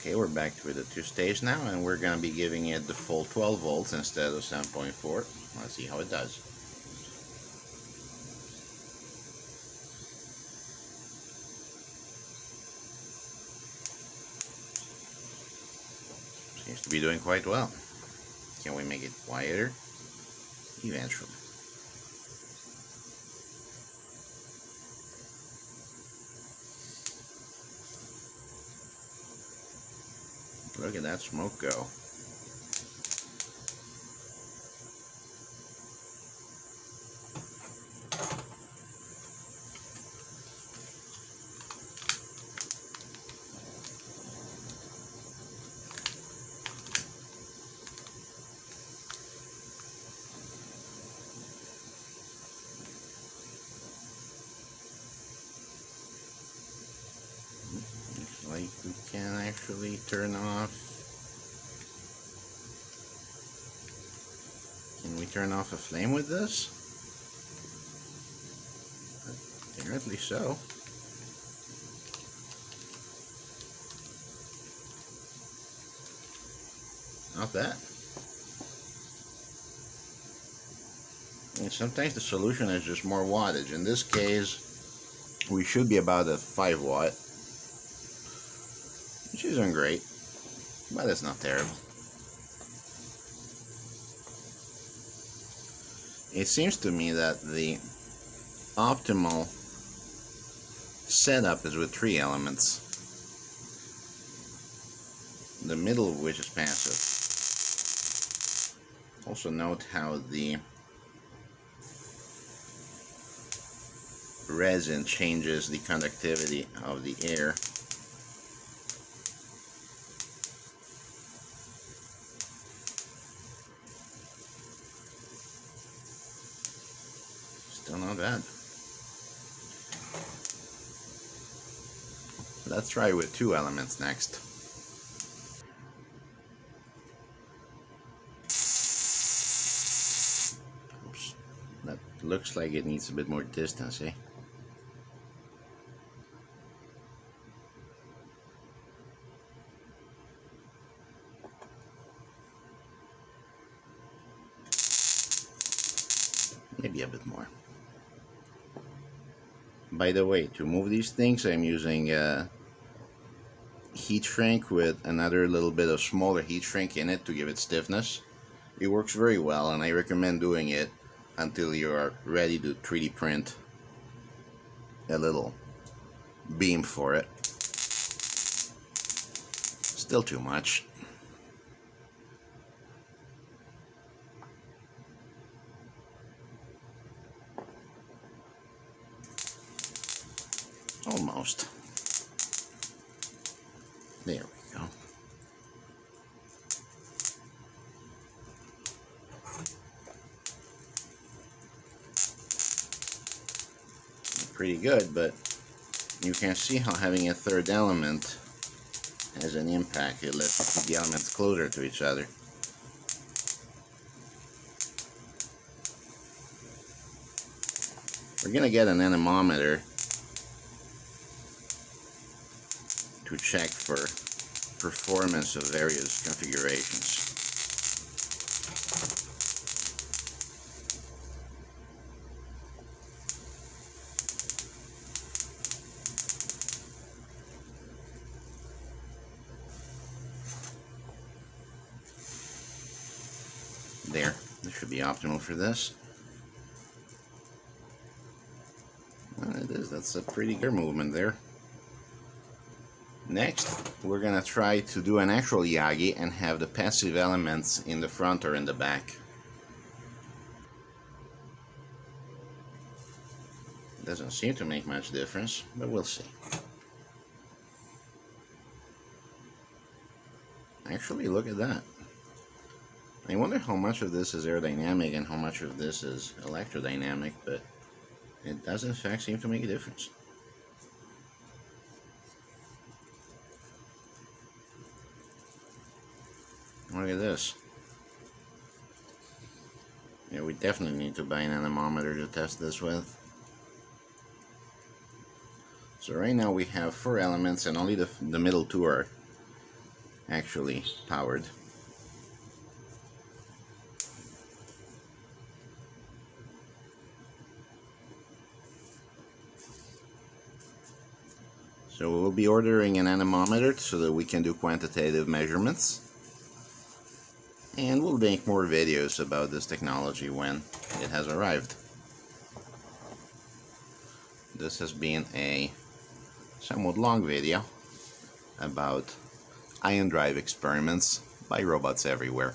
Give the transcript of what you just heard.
Okay, we're back with the two-stage now, and we're going to be giving it the full 12 volts instead of 7.4. Let's see how it does. Seems to be doing quite well. Can we make it quieter? Eventually. Look at that smoke go. Looks like we can actually turn off. Can we turn off a flame with this? Apparently so. Not bad. And sometimes the solution is just more wattage. In this case, we should be about a 5 watt, which isn't great, but it's not terrible. It seems to me that the optimal setup is with 3 elements, the middle of which is passive. Also note how the resin changes the conductivity of the air. Still not bad. Let's try with 2 elements next. Oops. That looks like it needs a bit more distance, eh? Maybe a bit more. By the way, to move these things, I'm using a heat shrink with another little bit of smaller heat shrink in it to give it stiffness. It works very well, and I recommend doing it until you are ready to 3D print a little beam for it. Still too much. Almost. There we go. Pretty good, but you can see how having a third element has an impact. It lets the elements closer to each other. We're gonna get an anemometer to check for performance of various configurations. There, this should be optimal for this. It is, that's a pretty good movement there. Next, we're gonna try to do an actual Yagi and have the passive elements in the front or in the back. Doesn't seem to make much difference, but we'll see. Actually, look at that. I wonder how much of this is aerodynamic and how much of this is electrodynamic, but it does in fact seem to make a difference. Look at this. Yeah, we definitely need to buy an anemometer to test this with. So right now we have 4 elements and only the middle 2 are actually powered. So we'll be ordering an anemometer so that we can do quantitative measurements. And we'll make more videos about this technology when it has arrived. This has been a somewhat long video about ion drive experiments by robots everywhere.